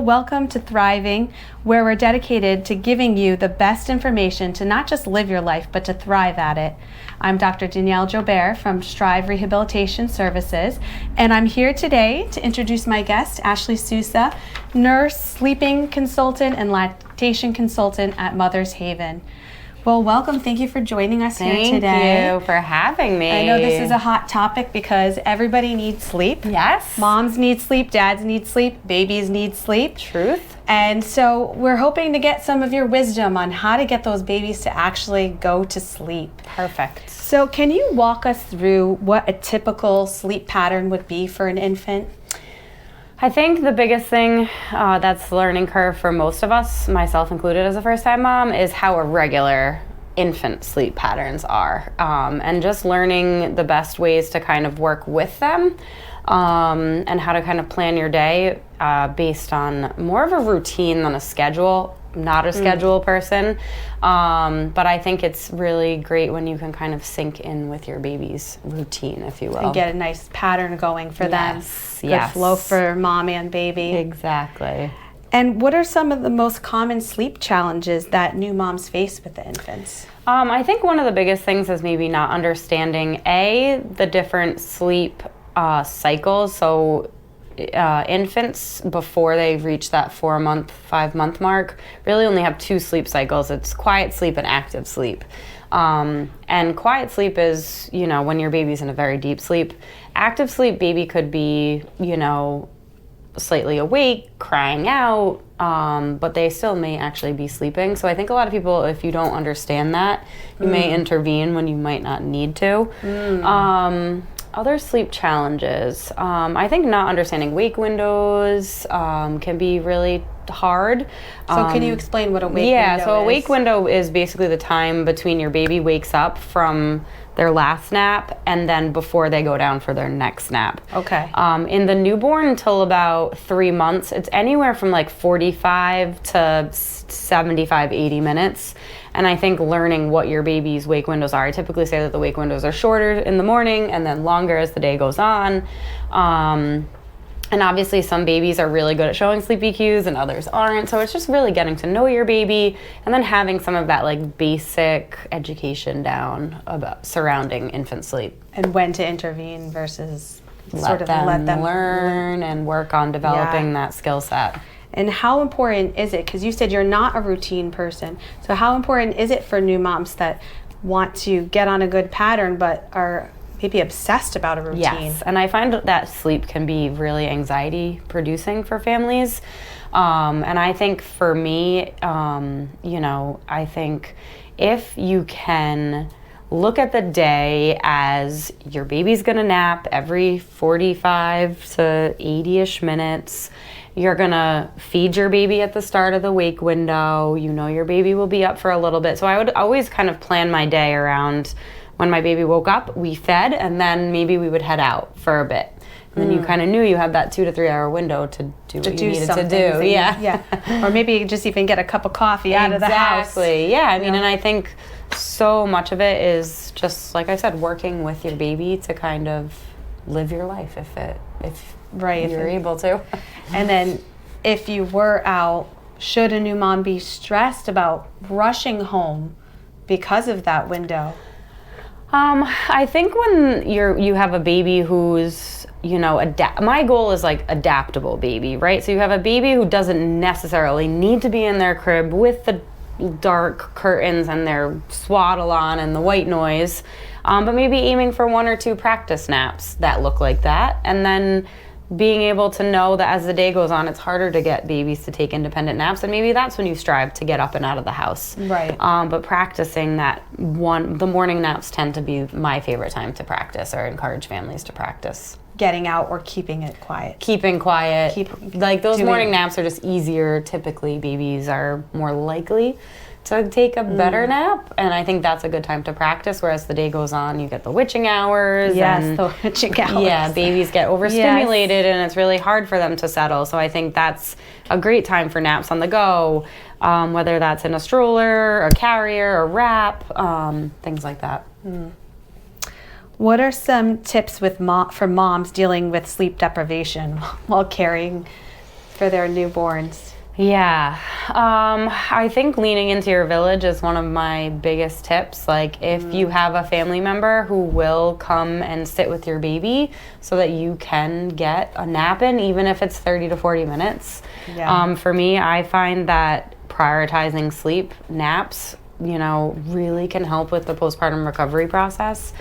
welcome to Thriving, where we're dedicated to giving you the best information to not just live your life, but to thrive at it. I'm Dr. Danielle Joubert from Strive Rehabilitation Services, and I'm here today to introduce my guest, Ashley Sousa, nurse, sleeping consultant, and lactation consultant at Mother's Haven. Well, welcome. Thank you for joining us here today. Thank you for having me. I know this is a hot topic because everybody needs sleep. Yes. Moms need sleep, dads need sleep, babies need sleep. Truth. And so we're hoping to get some of your wisdom on how to get those babies to actually go to sleep. Perfect. So can you walk us through what a typical sleep pattern would be for an infant? I think the biggest thing that's the learning curve for most of us, myself included as a first-time mom, is how irregular infant sleep patterns are. And just learning the best ways to kind of work with them and how to kind of plan your day based on more of a routine than a schedule. Not a schedule person, but I think it's really great when you can kind of sync in with your baby's routine, if you will. And get a nice pattern going for them. Good flow for mom and baby. Exactly. And what are some of the most common sleep challenges that new moms face with the infants? I think one of the biggest things is maybe not understanding, the different sleep cycles. So infants, before they reach that 4-month, 5-month mark, really only have 2 sleep cycles. It's quiet sleep and active sleep. And quiet sleep is, when your baby's in a very deep sleep. Active sleep, baby could be, slightly awake, crying out, but they still may actually be sleeping. So I think a lot of people, if you don't understand that, you may intervene when you might not need to. Other sleep challenges. I think not understanding wake windows can be really hard. So can you explain what a wake window is? Yeah, so a wake window is basically the time between your baby wakes up from their last nap and then before they go down for their next nap. Okay. In the newborn until about 3 months, it's anywhere from like 45 to 75, 80 minutes. And I think learning what your baby's wake windows are, I typically say that the wake windows are shorter in the morning and then longer as the day goes on. And obviously some babies are really good at showing sleepy cues and others aren't. So it's just really getting to know your baby and then having some of that like basic education down about surrounding infant sleep. And when to intervene versus let them learn and work on developing that skill set. And how important is it, because you said you're not a routine person, so how important is it for new moms that want to get on a good pattern but are maybe obsessed about a routine? Yes, and I find that sleep can be really anxiety producing for families. And I think for me, I think if you can look at the day as your baby's gonna nap every 45 to 80-ish minutes. You're gonna feed your baby at the start of the wake window. Your baby will be up for a little bit. So I would always kind of plan my day around when my baby woke up, we fed, and then maybe we would head out for a bit. And then you kind of knew you had that 2 to 3 hour window to do what you needed to do. Yeah. Or maybe just even get a cup of coffee out of the house. Exactly. Yeah. I mean, and I think so much of it is just, like I said, working with your baby to kind of live your life if you're able to. And then if you were out, should a new mom be stressed about rushing home because of that window? I think when you have a baby who's, my goal is like adaptable baby, right? So you have a baby who doesn't necessarily need to be in their crib with the dark curtains and their swaddle on and the white noise, but maybe aiming for 1 or 2 practice naps that look like that. And then being able to know that as the day goes on, it's harder to get babies to take independent naps, and maybe that's when you strive to get up and out of the house. Right. But practicing the morning naps tend to be my favorite time to practice or encourage families to practice. Getting out or keeping it quiet? Keeping quiet. Those morning naps are just easier. Typically, babies are more likely to take a better nap, and I think that's a good time to practice, whereas the day goes on, you get the witching hours. Yes, the witching hours. Yeah, babies get overstimulated, and it's really hard for them to settle, so I think that's a great time for naps on the go, whether that's in a stroller, a carrier, a wrap, things like that. What are some tips for moms dealing with sleep deprivation while caring for their newborns? Yeah. I think leaning into your village is one of my biggest tips. Like, if you have a family member who will come and sit with your baby so that you can get a nap in, even if it's 30 to 40 minutes. Yeah. For me, I find that prioritizing sleep, naps, really can help with the postpartum recovery process.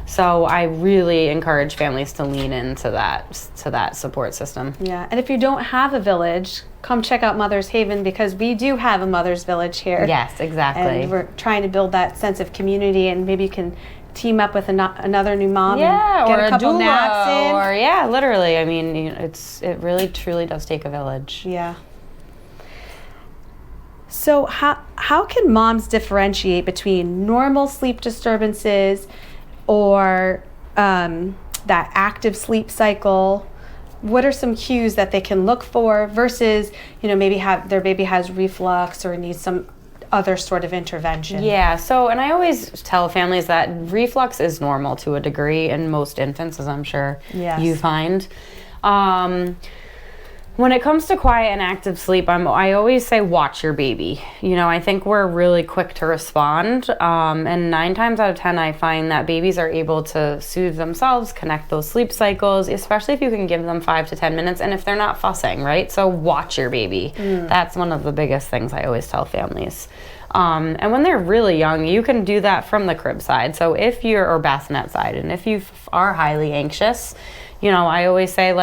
So I really encourage families to lean into that support system. Yeah, and if you don't have a village, come check out Mother's Haven, because we do have a Mother's Village here. Yes, exactly. And we're trying to build that sense of community, and maybe you can team up with another new mom and get or a couple doula, naps in. Or literally. I mean, it really truly does take a village. Yeah. So how can moms differentiate between normal sleep disturbances or that active sleep cycle? What are some cues that they can look for versus, maybe their baby has reflux or needs some other sort of intervention? Yeah, and I always tell families that reflux is normal to a degree in most infants, as I'm sure you find. When it comes to quiet and active sleep, I always say watch your baby. I think we're really quick to respond, and 9 times out of 10 I find that babies are able to soothe themselves, connect those sleep cycles, especially if you can give them 5 to 10 minutes and if they're not fussing, right? So watch your baby. That's one of the biggest things I always tell families. And when they're really young, you can do that from the crib side. So or bassinet side, and if you are highly anxious, I always say,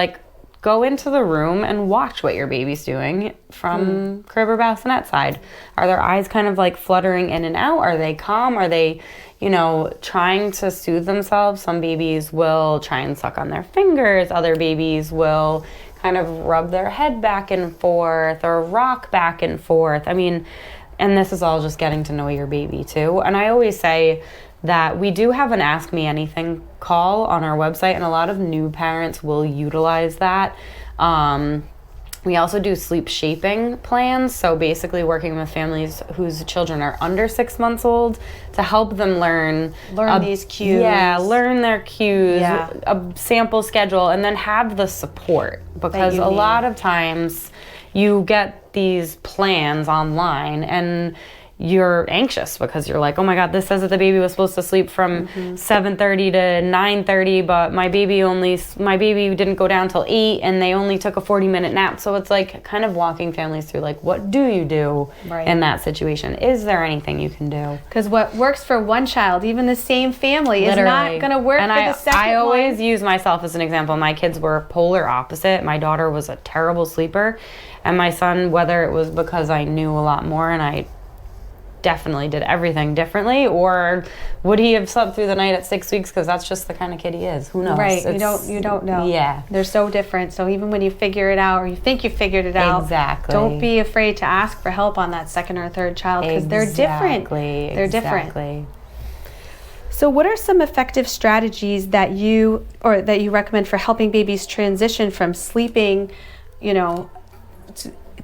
go into the room and watch what your baby's doing from crib or bassinet side. Are their eyes kind of fluttering in and out? Are they calm? Are they, trying to soothe themselves? Some babies will try and suck on their fingers. Other babies will kind of rub their head back and forth or rock back and forth. I mean, and this is all just getting to know your baby too. And I always say that we do have an Ask Me Anything call on our website, and a lot of new parents will utilize that. We also do sleep shaping plans, so basically working with families whose children are under 6 months old to help them learn these cues. Yeah, learn their cues, a sample schedule, and then have the support, because a lot of times you get these plans online and you're anxious because you're like, oh my God, this says that the baby was supposed to sleep from 7:30 to 9:30, but my baby didn't go down till 8 and they only took a 40-minute nap. So it's kind of walking families through what do you do in that situation? Is there anything you can do? Because what works for one child, even the same family, is not going to work for the second one. I always use myself as an example. My kids were polar opposite. My daughter was a terrible sleeper, and my son, whether it was because I knew a lot more and I definitely did everything differently, or would he have slept through the night at 6 weeks, because that's just the kind of kid he is. Who knows? Right. You don't know. Yeah. They're so different. So even when you figure it out, or you think you figured it out, exactly, don't be afraid to ask for help on that second or third child, because they're different. They're different. So what are some effective strategies that you recommend for helping babies transition from sleeping,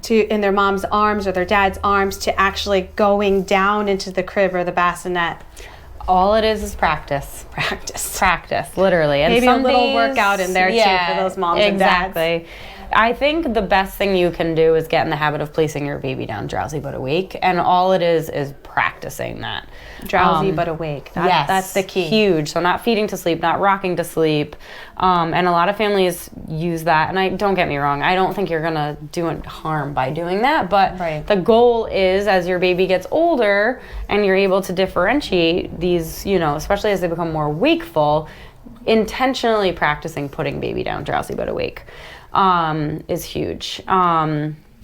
to in their mom's arms or their dad's arms to actually going down into the crib or the bassinet? All it is practice. Practice, literally. And maybe a little workout in there too for those moms and dads. Exactly. I think the best thing you can do is get in the habit of placing your baby down drowsy but awake, and all it is practicing that. Drowsy but awake. Yes, that's the key. Huge. So not feeding to sleep, not rocking to sleep. And a lot of families use that, and don't get me wrong, I don't think you're going to do harm by doing that, but the goal is, as your baby gets older and you're able to differentiate these, especially as they become more wakeful, intentionally practicing putting baby down drowsy but awake is huge.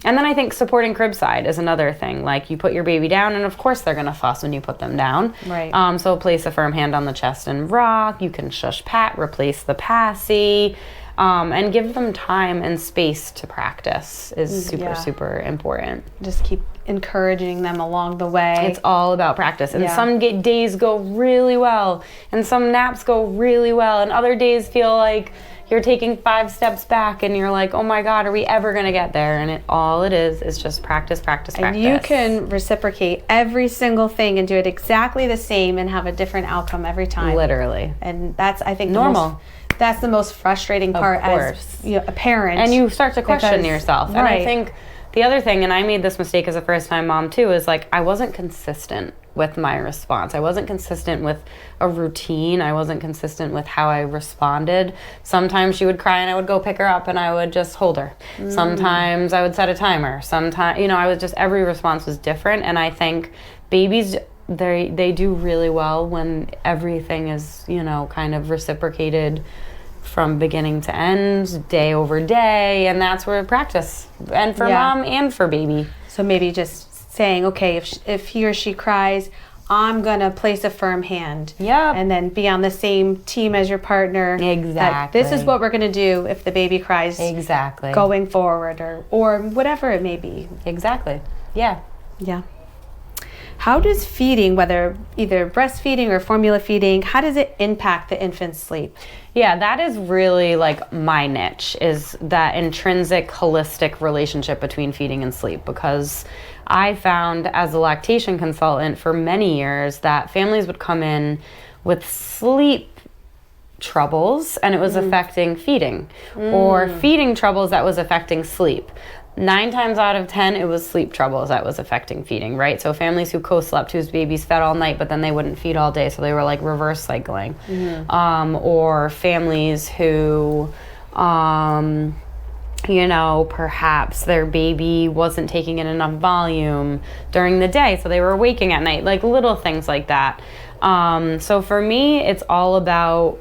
And then I think supporting crib side is another thing. You put your baby down, and of course they're gonna fuss when you put them down. Right. So place a firm hand on the chest and rock. You can shush pat, replace the passy, and give them time and space to practice is super important. Just keep encouraging them along the way. It's all about practice. And some days go really well, and some naps go really well, and other days feel like you're taking 5 steps back and you're like, oh my God, are we ever going to get there? And all it is just practice, practice, and practice. you can reciprocate every single thing and do it exactly the same and have a different outcome every time. Literally. And that's, I think, normal. That's the most frustrating part as a parent. And you start to question yourself. Right. And I think the other thing, and I made this mistake as a first-time mom too, is like I wasn't consistent with my response. I wasn't consistent with a routine. I wasn't consistent with how I responded. Sometimes she would cry and I would go pick her up and I would just hold her. Sometimes I would set a timer. Sometimes, I was just, every response was different. And I think babies, they do really well when everything is, kind of reciprocated from beginning to end, day over day, and that's where practice, and for mom and for baby. So maybe just saying, okay, if he or she cries, I'm gonna place a firm hand. Yep. And then be on the same team as your partner. Exactly. This is what we're gonna do if the baby cries. Exactly. Going forward, or whatever it may be. Exactly. Yeah. Yeah. How does feeding, whether either breastfeeding or formula feeding, how does it impact the infant's sleep? Yeah, that is really like my niche, is that intrinsic holistic relationship between feeding and sleep, because I found as a lactation consultant for many years that families would come in with sleep troubles and it was affecting feeding, or feeding troubles that was affecting sleep. 9 times out of 10, it was sleep troubles that was affecting feeding, right? So families who co-slept, whose babies fed all night, but then they wouldn't feed all day, so they were like reverse cycling. Or families who, perhaps their baby wasn't taking in enough volume during the day, so they were waking at night, like little things like that. So for me, it's all about,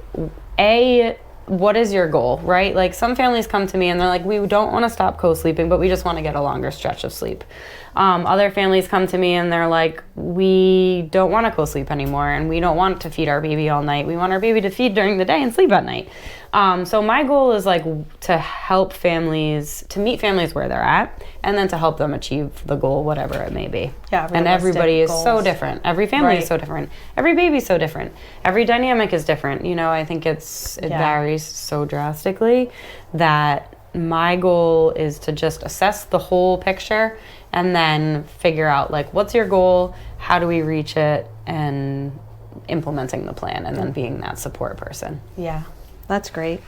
what is your goal, right? Like some families come to me and they're like, we don't want to stop co-sleeping, but we just want to get a longer stretch of sleep. Other families come to me and they're like, we don't want to co-sleep anymore and we don't want to feed our baby all night. We want our baby to feed during the day and sleep at night. So my goal is like to help families, to meet families where they're at, and then to help them achieve the goal, whatever it may be. Yeah, and everybody goals. Is so different. Every family is so different. Every baby is so different. Every dynamic is different. I think it varies so drastically that my goal is to just assess the whole picture and then figure out like, what's your goal? How do we reach it? And implementing the plan and then being that support person. Yeah, that's great.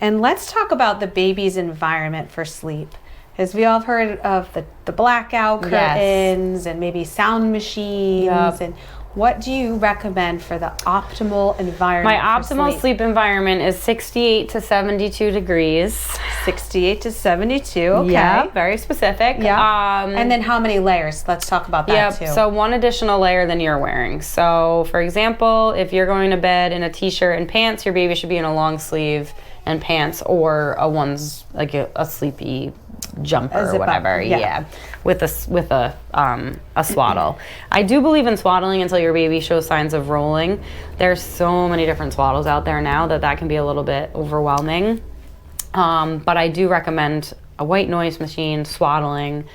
And let's talk about the baby's environment for sleep. Because we all have heard of the blackout curtains and maybe sound machines. And what do you recommend for the optimal environment? My optimal sleep environment is 68 to 72 degrees. 68 to 72, okay. Yeah, very specific. Yeah. And then how many layers? Let's talk about that too. So one additional layer than you're wearing. So for example, if you're going to bed in a t-shirt and pants, your baby should be in a long sleeve and pants, or a sleepy jumper or whatever. With a swaddle. I do believe in swaddling until your baby shows signs of rolling. There's so many different swaddles out there now that can be a little bit overwhelming. But I do recommend a white noise machine, swaddling.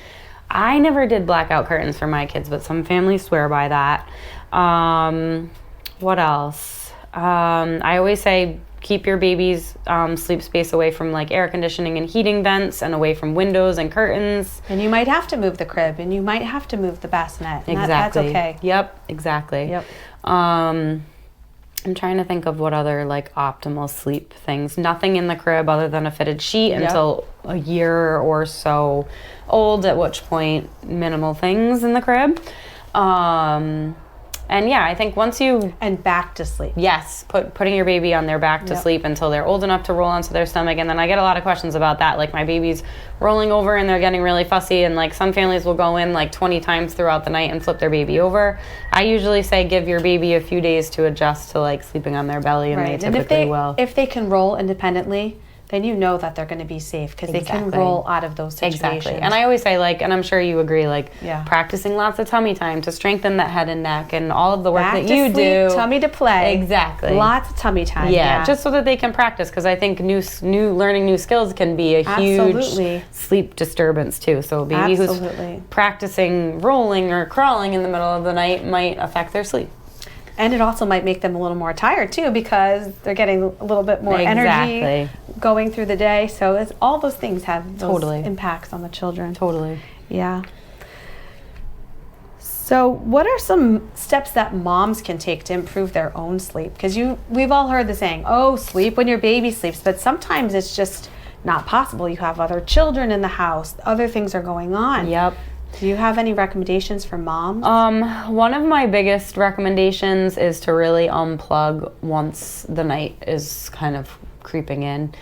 I never did blackout curtains for my kids, but some families swear by that. What else? I always say keep your baby's sleep space away from like air conditioning and heating vents, and away from windows and curtains. And you might have to move the crib, and you might have to move the bassinet. Exactly. That's okay. Yep, exactly. Yep. I'm trying to think of what other like optimal sleep things. Nothing in the crib other than a fitted sheet until a year or so old, at which point minimal things in the crib. And yeah, I think once you... And back to sleep. Yes, putting your baby on their back to sleep until they're old enough to roll onto their stomach. And then I get a lot of questions about that. Like my baby's rolling over and they're getting really fussy, and like some families will go in like 20 times throughout the night and flip their baby over. I usually say give your baby a few days to adjust to like sleeping on their belly, and they typically will. If they can roll independently, then you know that they're going to be safe, because they can roll out of those situations. Exactly. And I always say, like, and I'm sure you agree, like, practicing lots of tummy time to strengthen that head and neck and all of the work that you do. Tummy to play. Exactly. Lots of tummy time. Yeah, just so that they can practice, because I think learning new skills can be a huge sleep disturbance too. So a baby who's practicing rolling or crawling in the middle of the night might affect their sleep. And it also might make them a little more tired too, because they're getting a little bit more energy going through the day. So it's, all those things have those impacts on the children. Totally. Yeah. So what are some steps that moms can take to improve their own sleep? Because we've all heard the saying, oh, sleep when your baby sleeps, but sometimes it's just not possible. You have other children in the house, other things are going on. Yep. Do you have any recommendations for moms? One of my biggest recommendations is to really unplug once the night is kind of creeping in.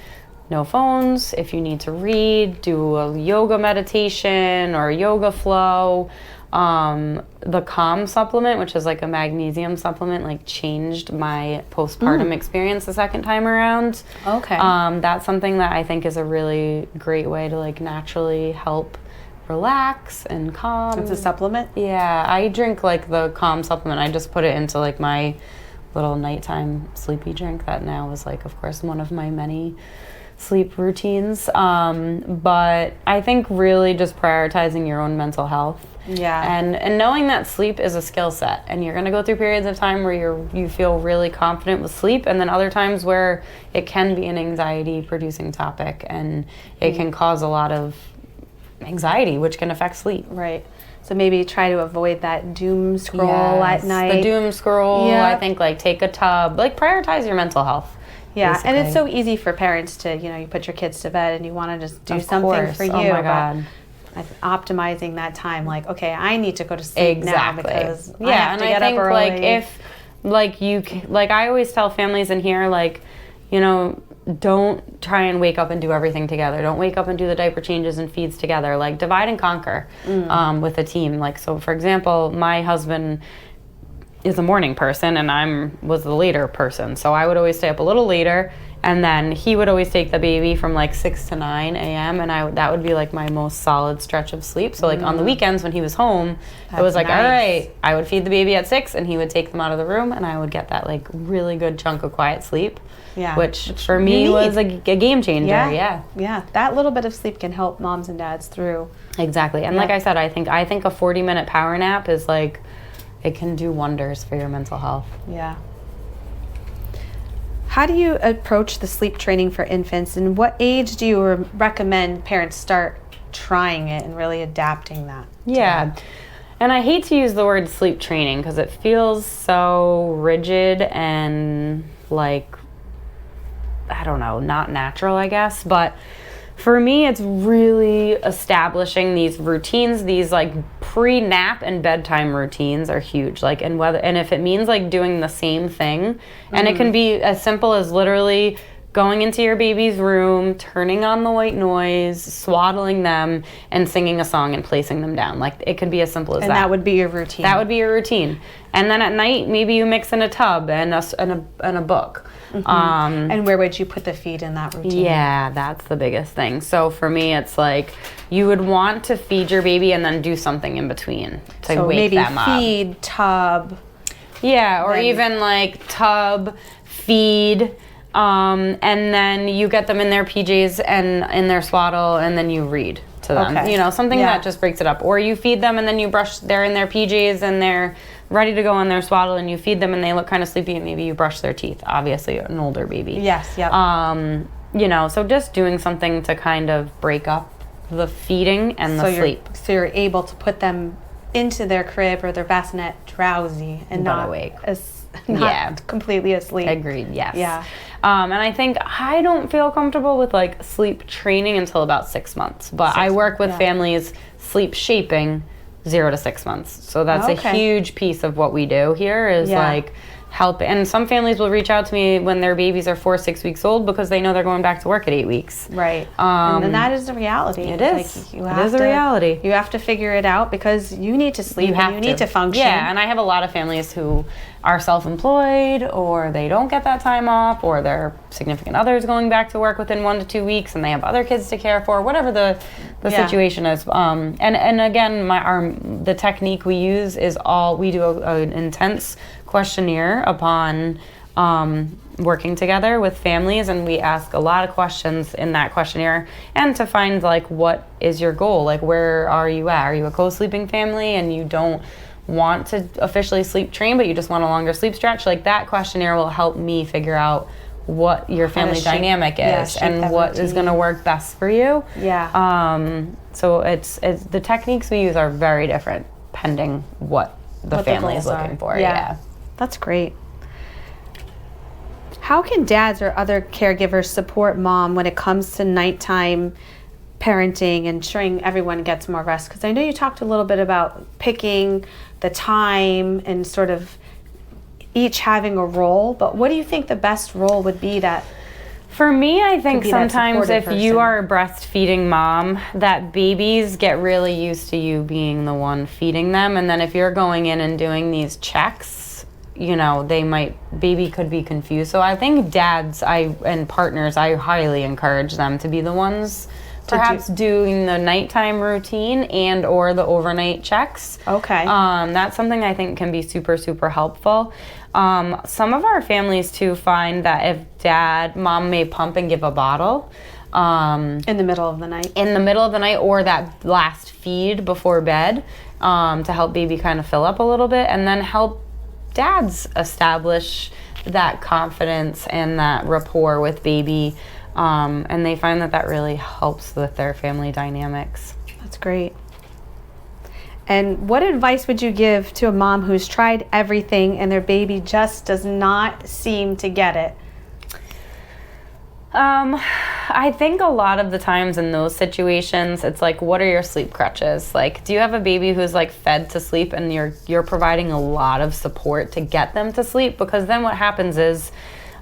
No phones. If you need to read, do a yoga meditation or yoga flow. The Calm supplement, which is like a magnesium supplement, like changed my postpartum experience the second time around. Okay. That's something that I think is a really great way to like naturally help relax and calm. It's a supplement? Yeah, I drink like the Calm supplement. I just put it into like my little nighttime sleepy drink that now is like, of course, one of my many sleep routines. But I think really just prioritizing your own mental health. Yeah. And knowing that sleep is a skill set, and you're going to go through periods of time where you feel really confident with sleep, and then other times where it can be an anxiety producing topic, and it can cause a lot of anxiety, which can affect sleep. Right. So maybe try to avoid that doom scroll at night. The doom scroll. I think like take a tub, like prioritize your mental health. Yeah, basically. and it's so easy for parents to, you put your kids to bed and you want to just do something for you. Oh my God. But optimizing that time, like, okay, I need to go to sleep now because I have to get up early. Like if like I always tell families in here, like, don't try and wake up and do everything together. Don't wake up and do the diaper changes and feeds together. Like divide and conquer with a team. Like, so for example, my husband is a morning person and was the later person. So I would always stay up a little later, and then he would always take the baby from like 6 to 9 a.m. and that would be like my most solid stretch of sleep. So like on the weekends when he was home, it was like, all right, I would feed the baby at 6 and he would take them out of the room and I would get that like really good chunk of quiet sleep. Yeah. Which for me was a game changer. Yeah. That little bit of sleep can help moms and dads through. Exactly. And like I said, I think a 40-minute power nap is like, it can do wonders for your mental health. Yeah. How do you approach the sleep training for infants, and what age do you recommend parents start trying it and really adapting that? Yeah. And I hate to use the word sleep training because it feels so rigid and like, I don't know, not natural, I guess. But for me, it's really establishing these routines, these like pre-nap and bedtime routines are huge. Like, and if it means like doing the same thing, and it can be as simple as literally going into your baby's room, turning on the white noise, swaddling them, and singing a song and placing them down. Like, it could be as simple as that. And that would be your routine. That would be your routine. And then at night, maybe you mix in a tub and a book. And where would you put the feed in that routine? Yeah, that's the biggest thing. So for me, it's like you would want to feed your baby and then do something in between to wake them up. So maybe feed, tub. Yeah, or even like tub, feed, and then you get them in their PJs and in their swaddle, and then you read to them. Okay. Something that just breaks it up. Or you feed them and then you brush, they're in their PJs and they're ready to go on their swaddle, and you feed them and they look kind of sleepy and maybe you brush their teeth. Obviously an older baby. Yes, yep. So just doing something to kind of break up the feeding and the sleep. So you're able to put them into their crib or their bassinet drowsy and not awake. Not completely asleep. Agreed, yes. Yeah. And I think I don't feel comfortable with like sleep training until about 6 months, but I work with families sleep shaping 0 to 6 months. So that's a huge piece of what we do here is like help. And some families will reach out to me when their babies are 4 or 6 weeks old because they know they're going back to work at 8 weeks. Right. And that is the reality. It is. It is a reality. You have to figure it out because you need to sleep and you need to function. Yeah, and I have a lot of families who are self-employed or they don't get that time off or their significant other's going back to work within 1 to 2 weeks and they have other kids to care for, whatever the situation is. And again, the technique we use is we do an intense questionnaire upon working together with families, and we ask a lot of questions in that questionnaire and to find like what is your goal, like where are you at? Are you a co-sleeping family and you don't want to officially sleep train, but you just want a longer sleep stretch, like that questionnaire will help me figure out what your family dynamic is and what is going to work best for you. Yeah. So it's the techniques we use are very different pending what the family is looking for. Yeah. That's great. How can dads or other caregivers support mom when it comes to nighttime parenting and ensuring everyone gets more rest? Because I know you talked a little bit about picking the time and sort of each having a role, but what do you think the best role would be that? For me, I think sometimes if you are a breastfeeding mom, that babies get really used to you being the one feeding them. And then if you're going in and doing these checks, you know, baby could be confused. So I think dads and partners, I highly encourage them to be the ones perhaps doing the nighttime routine and or the overnight checks. Okay. That's something I think can be super, super helpful. Some of our families too find that if mom may pump and give a bottle. In the middle of the night. In the middle of the night or that last feed before bed to help baby kind of fill up a little bit and then help dads establish that confidence and that rapport with baby. And they find that really helps with their family dynamics. That's great. And what advice would you give to a mom who's tried everything and their baby just does not seem to get it? I think a lot of the times in those situations, it's like, what are your sleep crutches? Like, do you have a baby who's like fed to sleep and you're providing a lot of support to get them to sleep? Because then what happens is,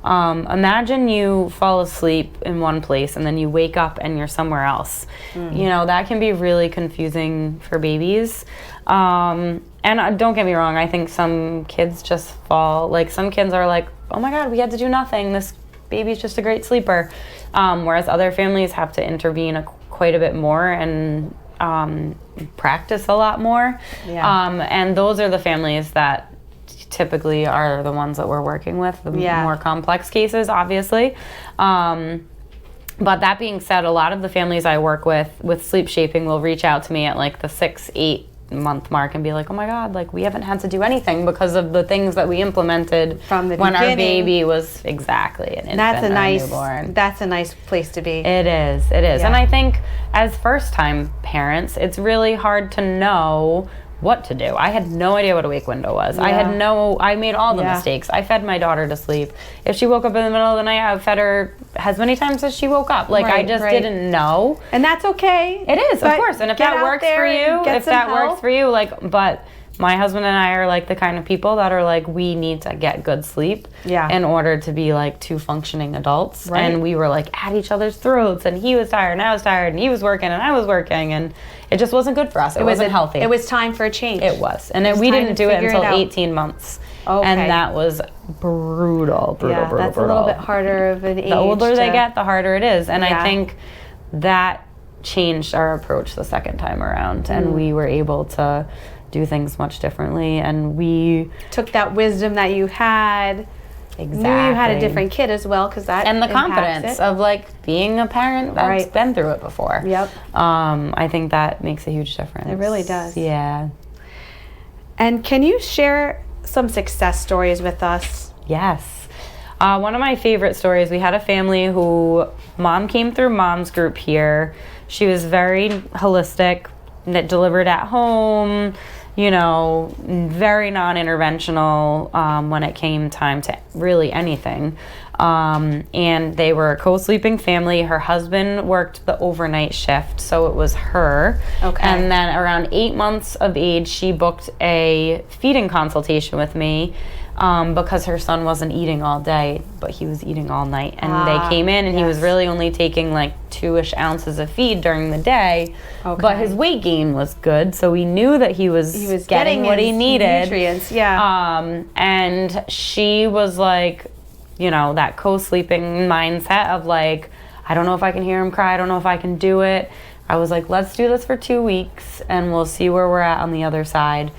imagine you fall asleep in one place and then you wake up and you're somewhere else. You know, that can be really confusing for babies. And don't get me wrong, I think some kids just fall, like some kids are like, oh my God, we had to do nothing. This baby's just a great sleeper. Whereas other families have to intervene quite a bit more and practice a lot more. Yeah. And those are the families that typically are the ones that we're working with, the more complex cases, obviously. But that being said, a lot of the families I work with sleep shaping will reach out to me at like the 6-8 month mark and be like, oh my God, like we haven't had to do anything because of the things that we implemented from the when beginning. Our baby was exactly an infant or newborn. That's a nice place to be. It is. Yeah. And I think as first time parents, it's really hard to know what to do. I had no idea what a wake window was. Yeah. I made all the mistakes. I fed my daughter to sleep. If she woke up in the middle of the night, I fed her as many times as she woke up. Like I just didn't know. And that's okay. It is, of course. And if that works for you, like, but my husband and I are like the kind of people that are like, we need to get good sleep in order to be like two functioning adults. Right. And we were like at each other's throats and he was tired and I was tired and he was working and I was working and it just wasn't good for us. It wasn't healthy. It was time for a change. It was. And we didn't do it until 18 months. Okay. And that was brutal. That's a little bit harder of an age. The older they get, the harder it is. And I think that changed our approach the second time around. And we were able to do things much differently. And we took that wisdom that you had. Exactly. Knew you had a different kid as well, because that and the confidence of like being a parent that's been through it before. Yep. I think that makes a huge difference. It really does. Yeah. And can you share some success stories with us? Yes. One of my favorite stories, we had a family who mom came through mom's group here. She was very holistic, that delivered at home, you know, very non-interventional when it came time to really anything. And they were a co-sleeping family. Her husband worked the overnight shift, so it was her. Okay. And then around 8 months of age, she booked a feeding consultation with me because her son wasn't eating all day, but he was eating all night. And they came in and he was really only taking like 2-ish ounces of feed during the day. Okay. But his weight gain was good, so we knew that he was getting what he needed. Nutrients, yeah. And she was like, you know, that co-sleeping mindset of like, I don't know if I can hear him cry. I don't know if I can do it. I was like, let's do this for 2 weeks and we'll see where we're at on the other side.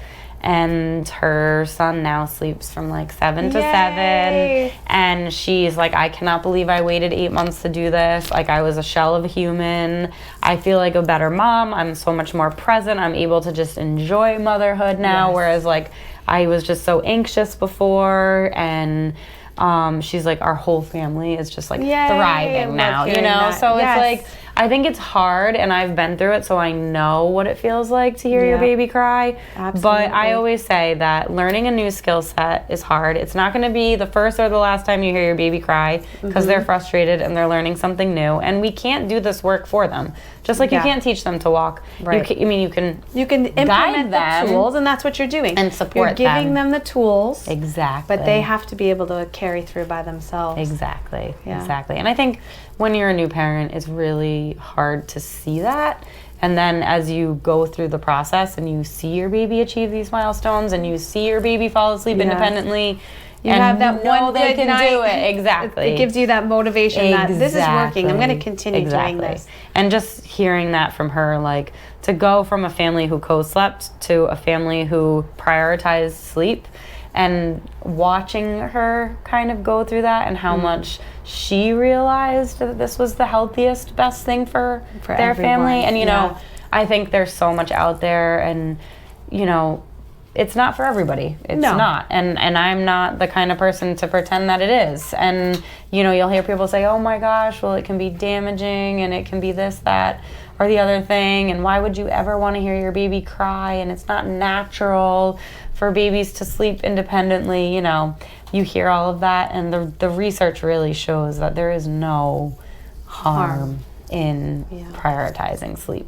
and her son now sleeps from like 7 to Yay. 7, and she's like, I cannot believe I waited 8 months to do this. Like, I was a shell of a human. I feel like a better mom. I'm so much more present. I'm able to just enjoy motherhood now, Yes. whereas like I was just so anxious before. And she's like, our whole family is just like Yay, I thriving love now, you hearing know? that. So Yes. it's like, I think it's hard, and I've been through it, so I know what it feels like to hear your Yeah. baby cry. Absolutely. But I always say that learning a new skill set is hard. It's not going to be the first or the last time you hear your baby cry, because they're frustrated and they're learning something new, and we can't do this work for them. Just like you Yeah. can't teach them to walk. Right. You can You can implement them the tools, and that's what you're doing. and support You're giving them. them the tools, exactly. but they have to be able to carry through by themselves. Exactly. Yeah. Exactly. And I think when you're a new parent, it's really hard to see that. And then as you go through the process and you see your baby achieve these milestones and you see your baby fall asleep Yes. independently, You and have that you know one they good can night. do it. Exactly. It gives you that motivation that this is working. I'm going to continue doing Exactly. this. And just hearing that from her, like, to go from a family who co-slept to a family who prioritized sleep, and watching her kind of go through that, and how much she realized that this was the healthiest, best thing for their everyone. family. And, you Yeah. know, I think there's so much out there, and, you know, it's not for everybody. It's No. not. And I'm not the kind of person to pretend that it is. And, you know, you'll hear people say, oh my gosh, well, it can be damaging, and it can be this, that, or the other thing. And why would you ever want to hear your baby cry? And it's not natural for babies to sleep independently. You know, you hear all of that. And the research really shows that there is no harm in prioritizing sleep.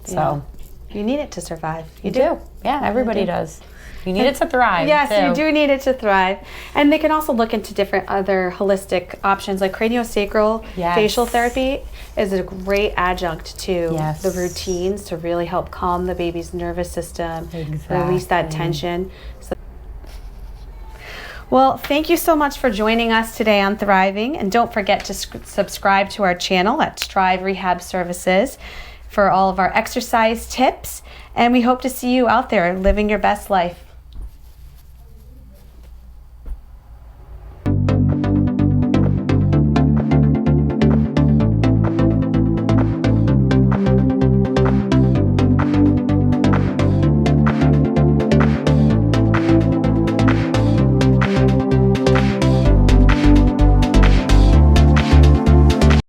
So you need it to survive. you do. Yeah, everybody does. You need it to thrive. Yes, too. you do need it to thrive. And they can also look into different other holistic options, like craniosacral Yes. facial therapy is a great adjunct to Yes. the routines to really help calm the baby's nervous system, release that tension. So, well, thank you so much for joining us today on Thriving. And don't forget to subscribe to our channel at Strive Rehab Services for all of our exercise tips. And we hope to see you out there living your best life.